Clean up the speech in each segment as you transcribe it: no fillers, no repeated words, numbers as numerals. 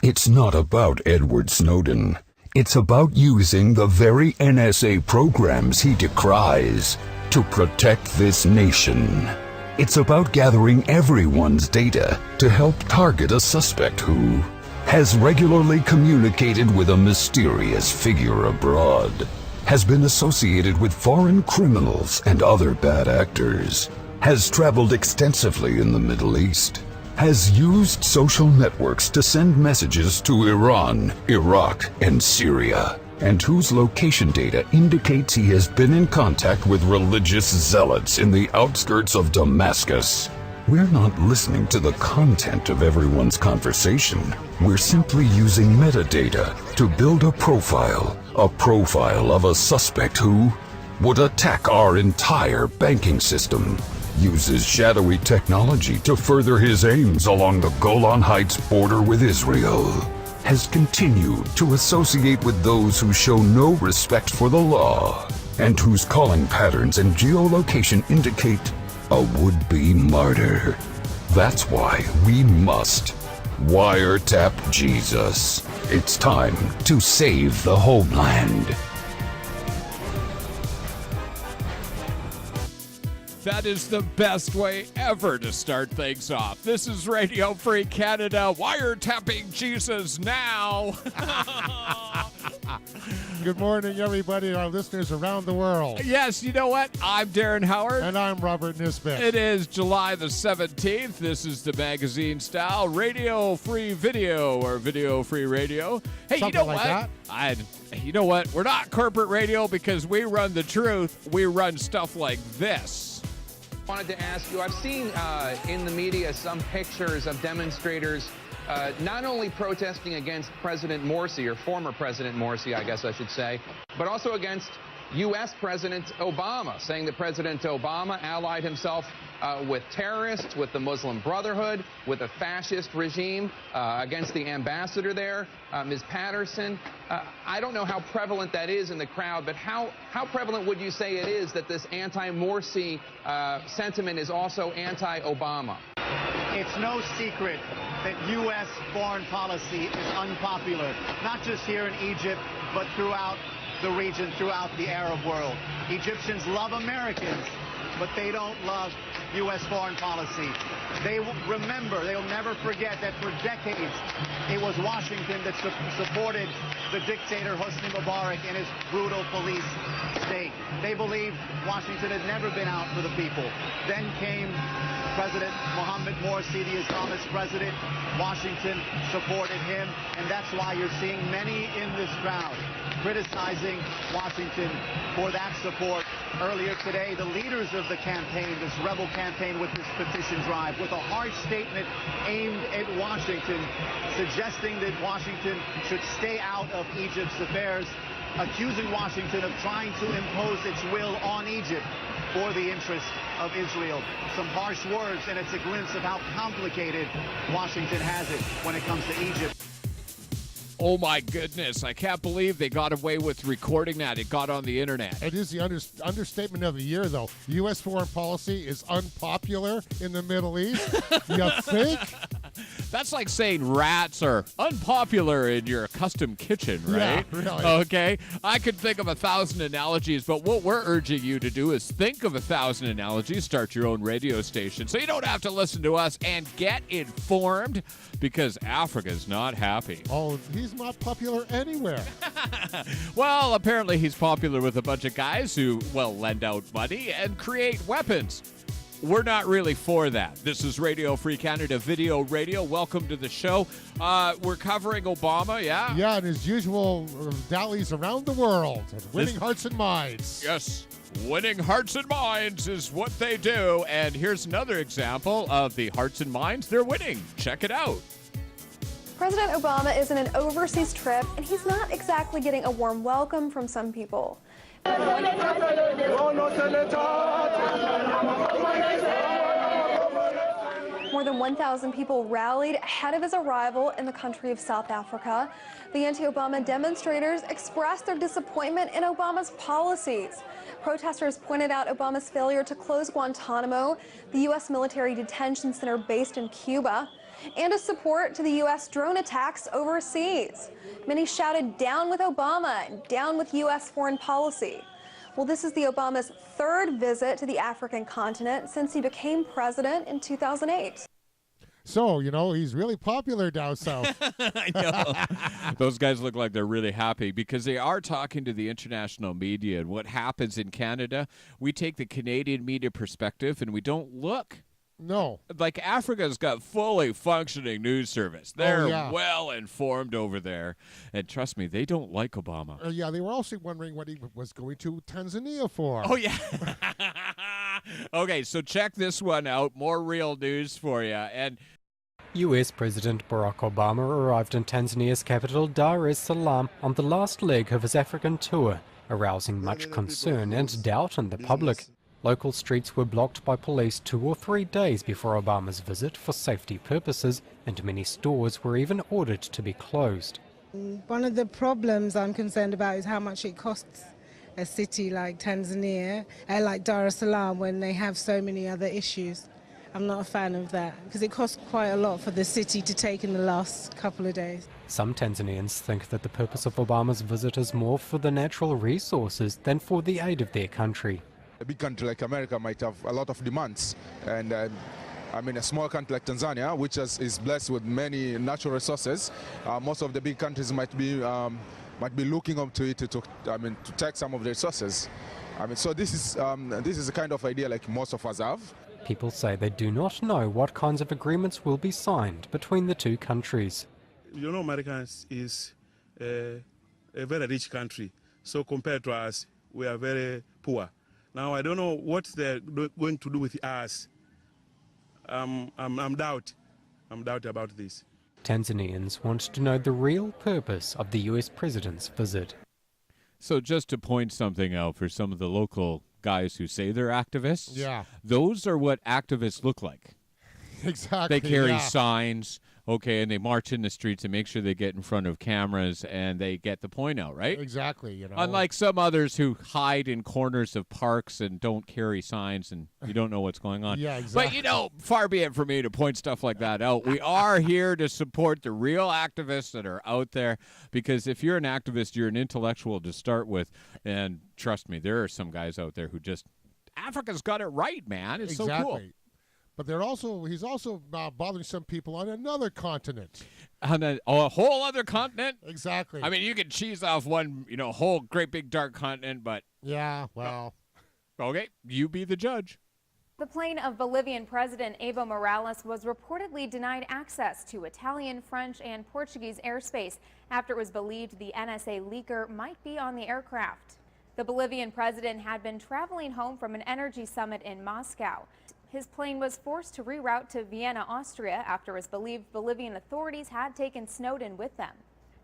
It's not about Edward Snowden. It's about using the very NSA programs he decries to protect this nation. It's about gathering everyone's data to help target a suspect who has regularly communicated with a mysterious figure abroad, has been associated with foreign criminals and other bad actors, has traveled extensively in the Middle East, has used social networks to send messages to Iran, Iraq, and Syria, and whose location data indicates he has been in contact with religious zealots in the outskirts of Damascus. We're not listening to the content of everyone's conversation. We're simply using metadata to build a profile of a suspect who would attack our entire banking system, uses shadowy technology to further his aims along the Golan Heights border with Israel, has continued to associate with those who show no respect for the law, and whose calling patterns and geolocation indicate a would-be martyr. That's why we must wiretap Jesus. It's time to save the homeland. That is the best way ever to start things off. This is Radio Free Canada, wiretapping Jesus now. Good morning, everybody, our listeners around the world. Yes, you know what? I'm Darren Howard. And I'm Robert Nisbet. It is July the 17th. This is the magazine style Radio Free Video or Video Free Radio. Hey, Something you know like what? You know what? We're not corporate radio because we run the truth. We run stuff like this. Wanted to ask you, I've seen in the media some pictures of demonstrators not only protesting against President Morsi, or former President Morsi, I guess I should say, but also against U.S. President Obama, saying that President Obama allied himself with terrorists, with the Muslim Brotherhood, with a fascist regime, against the ambassador there, Ms. Patterson. I don't know how prevalent that is in the crowd, but how prevalent would you say it is that this anti-Morsi sentiment is also anti-Obama? It's no secret that U.S. foreign policy is unpopular, not just here in Egypt, but throughout the region, throughout the Arab world. Egyptians love Americans, but they don't love U.S. foreign policy. They will remember, they'll never forget that for decades it was Washington that supported the dictator Hosni Mubarak and his brutal police state. They believed Washington had never been out for the people. Then came President Mohammed Morsi, the Islamist president. Washington supported him, and that's why you're seeing many in this crowd criticizing Washington for that support. Earlier today, the leaders of the campaign, this rebel campaign with this petition drive, with a harsh statement aimed at Washington, suggesting that Washington should stay out of Egypt's affairs, accusing Washington of trying to impose its will on Egypt for the interests of Israel. Some harsh words, and it's a glimpse of how complicated Washington has it when it comes to Egypt. Oh, my goodness. I can't believe they got away with recording that. It got on the internet. It is the understatement of the year, though. U.S. foreign policy is unpopular in the Middle East. You think? That's like saying rats are unpopular in your custom kitchen, right? Yeah, really. Okay. I could think of 1,000 analogies, but what we're urging you to do is think of 1,000 analogies, start your own radio station, so you don't have to listen to us and get informed, because Africa's not happy. Oh, he's not popular anywhere. Well, apparently he's popular with a bunch of guys who, well, lend out money and create weapons. We're not really for that. This is Radio Free Canada Video Radio. Welcome to the show. We're covering Obama, yeah? Yeah, and his usual dallies around the world, winning hearts and minds. Yes, winning hearts and minds is what they do. And here's another example of the hearts and minds they're winning. Check it out. President Obama is in an overseas trip, and he's not exactly getting a warm welcome from some people. More than 1,000 people rallied ahead of his arrival in the country of South Africa. The anti-Obama demonstrators expressed their disappointment in Obama's policies. Protesters pointed out Obama's failure to close Guantanamo, the U.S. military detention center based in Cuba. and a support to the U.S. drone attacks overseas. Many shouted down with Obama and down with U.S. foreign policy. Well, this is the Obama's third visit to the African continent since he became president in 2008. So, he's really popular down south. I know. Those guys look like they're really happy because they are talking to the international media. And what happens in Canada, we take the Canadian media perspective and we don't look. No. Like Africa's got fully functioning news service. They're well informed over there. And trust me, they don't like Obama. Yeah, they were also wondering what he was going to Tanzania for. Oh, yeah. Okay, so check this one out. More real news for you. And US President Barack Obama arrived in Tanzania's capital Dar es Salaam on the last leg of his African tour, arousing much concern and doubt in the public. Local streets were blocked by police 2 or 3 days before Obama's visit for safety purposes, and many stores were even ordered to be closed. One of the problems I'm concerned about is how much it costs a city like Tanzania, like Dar es Salaam, when they have so many other issues. I'm not a fan of that because it costs quite a lot for the city to take in the last couple of days. Some Tanzanians think that the purpose of Obama's visit is more for the natural resources than for the aid of their country. A big country like America might have a lot of demands, and a small country like Tanzania, which is blessed with many natural resources, most of the big countries might be looking up to it to take some of the resources. So this is the kind of idea like most of us have. People say they do not know what kinds of agreements will be signed between the two countries. America is a very rich country, so compared to us, we are very poor. Now, I don't know what they're going to do with us. I'm doubt about this. Tanzanians want to know the real purpose of the US president's visit. so just to point something out for some of the local guys who say they're activists, those are what activists look like. Exactly. They carry signs, and they march in the streets and make sure they get in front of cameras and they get the point out, right? Exactly. Unlike some others who hide in corners of parks and don't carry signs and you don't know what's going on. Yeah, exactly. But, far be it for me to point stuff like that out. We are here to support the real activists that are out there, because if you're an activist, you're an intellectual to start with. And trust me, there are some guys out there who just, Africa's got it right, man. It's so cool. But he's also bothering some people on another continent. On a whole other continent? Exactly. I mean, you could cheese off one, whole great big dark continent, but... Yeah, well... Okay, you be the judge. The plane of Bolivian President Evo Morales was reportedly denied access to Italian, French, and Portuguese airspace after it was believed the NSA leaker might be on the aircraft. The Bolivian president had been traveling home from an energy summit in Moscow. His plane was forced to reroute to Vienna, Austria, after it was believed Bolivian authorities had taken Snowden with them.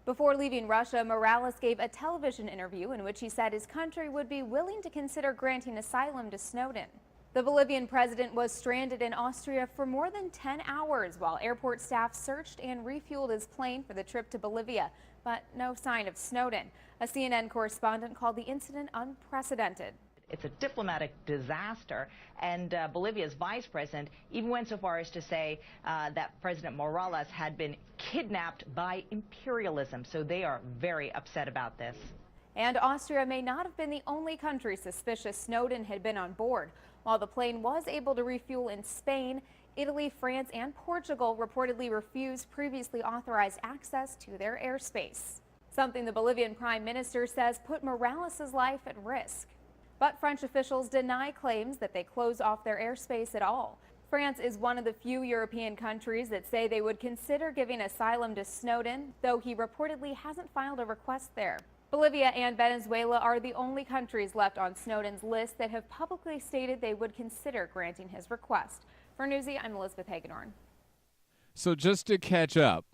Before leaving Russia, Morales gave a television interview in which he said his country would be willing to consider granting asylum to Snowden. The Bolivian president was stranded in Austria for more than 10 hours while airport staff searched and refueled his plane for the trip to Bolivia, but no sign of Snowden. A CNN correspondent called the incident unprecedented. It's a diplomatic disaster, and Bolivia's vice president even went so far as to say that President Morales had been kidnapped by imperialism, so they are very upset about this. And Austria may not have been the only country suspicious Snowden had been on board. While the plane was able to refuel in Spain, Italy, France, and Portugal reportedly refused previously authorized access to their airspace, something the Bolivian prime minister says put Morales' life at risk. But French officials deny claims that they close off their airspace at all. France is one of the few European countries that say they would consider giving asylum to Snowden, though he reportedly hasn't filed a request there. Bolivia and Venezuela are the only countries left on Snowden's list that have publicly stated they would consider granting his request. For Newsy, I'm Elizabeth Hagedorn. So just to catch up,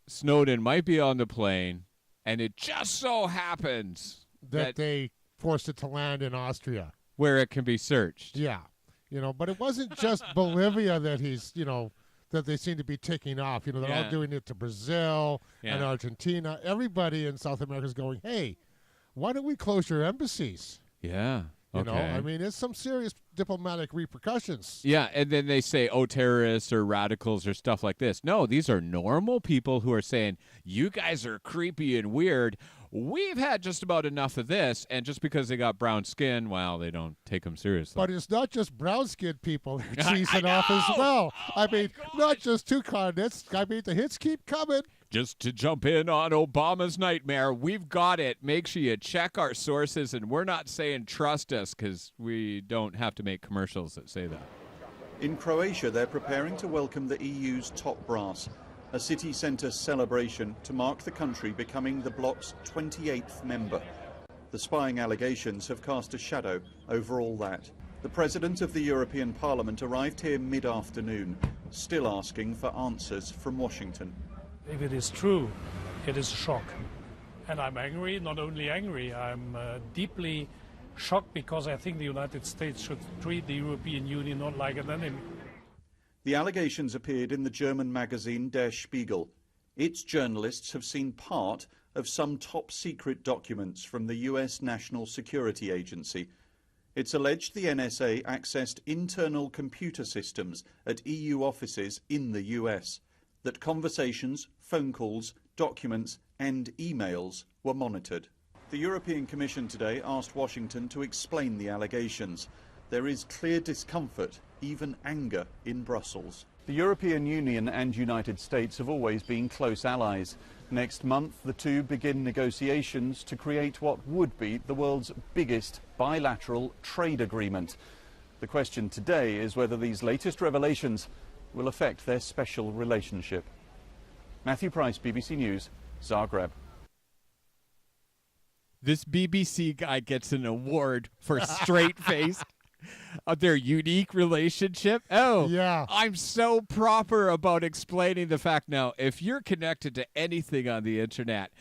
Snowden might be on the plane, and it just so happens that they forced it to land in Austria, where it can be searched. Yeah, but it wasn't just Bolivia that he's, that they seem to be ticking off. They're all doing it to Brazil and Argentina. Everybody in South America is going, hey, why don't we close your embassies? Yeah. You know, I mean, it's some serious diplomatic repercussions. Yeah, and then they say, oh, terrorists or radicals or stuff like this. No, these are normal people who are saying, you guys are creepy and weird. We've had just about enough of this, and just because they got brown skin, well, they don't take them seriously. But it's not just brown-skinned people they're cheesing off as well. I mean, not just two continents. I mean, the hits keep coming. Just to jump in on Obama's nightmare, we've got it. Make sure you check our sources, and we're not saying trust us because we don't have to make commercials that say that. In Croatia, they're preparing to welcome the EU's top brass, a city centre celebration to mark the country becoming the bloc's 28th member. The spying allegations have cast a shadow over all that. The President of the European Parliament arrived here mid-afternoon, still asking for answers from Washington. If it is true, it is a shock. And I'm angry, not only angry, I'm deeply shocked because I think the United States should treat the European Union not like an enemy. The allegations appeared in the German magazine Der Spiegel. Its journalists have seen part of some top-secret documents from the US National Security Agency. It's alleged the NSA accessed internal computer systems at EU offices in the US, that conversations, phone calls, documents and emails were monitored. The European Commission today asked Washington to explain the allegations. There is clear discomfort, even anger, in Brussels. The European Union and United States have always been close allies. Next month, the two begin negotiations to create what would be the world's biggest bilateral trade agreement. The question today is whether these latest revelations will affect their special relationship. Matthew Price, BBC News, Zagreb. This BBC guy gets an award for straight face of their unique relationship. Oh, yeah. I'm so proper about explaining the fact. Now, if you're connected to anything on the internet,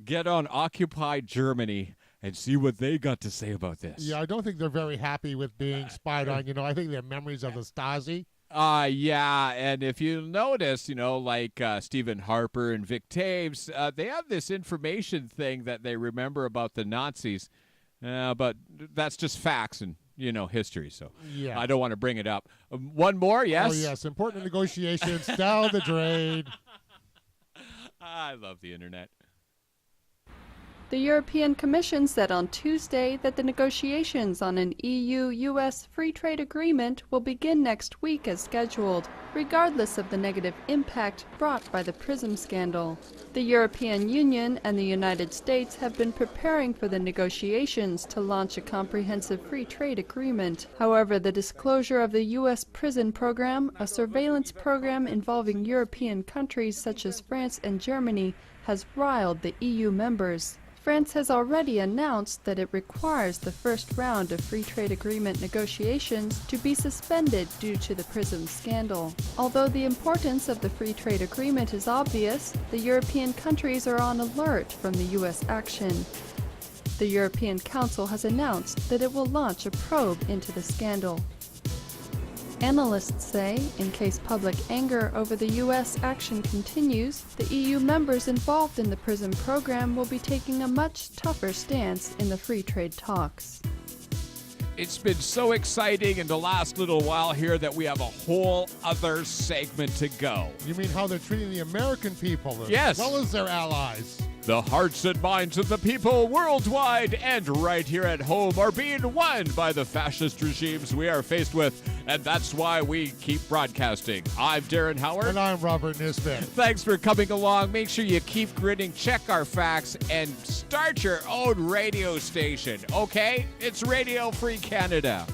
get on Occupy Germany and see what they got to say about this. Yeah, I don't think they're very happy with being spied on. You know, I think they're memories of the Stasi. Yeah, and if you notice, you know, like Stephen Harper and Vic Taves, they have this information thing that they remember about the Nazis, but that's just facts and, you know, history, so yeah. I don't want to bring it up. One more, yes? Oh, yes, important negotiations down the drain. I love the internet. The European Commission said on Tuesday that the negotiations on an EU-US free trade agreement will begin next week as scheduled, regardless of the negative impact brought by the PRISM scandal. The European Union and the United States have been preparing for the negotiations to launch a comprehensive free trade agreement. However, the disclosure of the U.S. PRISM program, a surveillance program involving European countries such as France and Germany, has riled the EU members. France has already announced that it requires the first round of free trade agreement negotiations to be suspended due to the PRISM scandal. Although the importance of the free trade agreement is obvious, the European countries are on alert from the U.S. action. The European Council has announced that it will launch a probe into the scandal. Analysts say, in case public anger over the U.S. action continues, the EU members involved in the PRISM program will be taking a much tougher stance in the free trade talks. It's been so exciting in the last little while here that we have a whole other segment to go. You mean how they're treating the American people yes. as well as their allies? The hearts and minds of the people worldwide and right here at home are being won by the fascist regimes we are faced with, and that's why we keep broadcasting. I'm Darren Howard. And I'm Robert Nisbet. Thanks for coming along. Make sure you keep grinning, check our facts, and start your own radio station, okay? It's Radio Free Canada.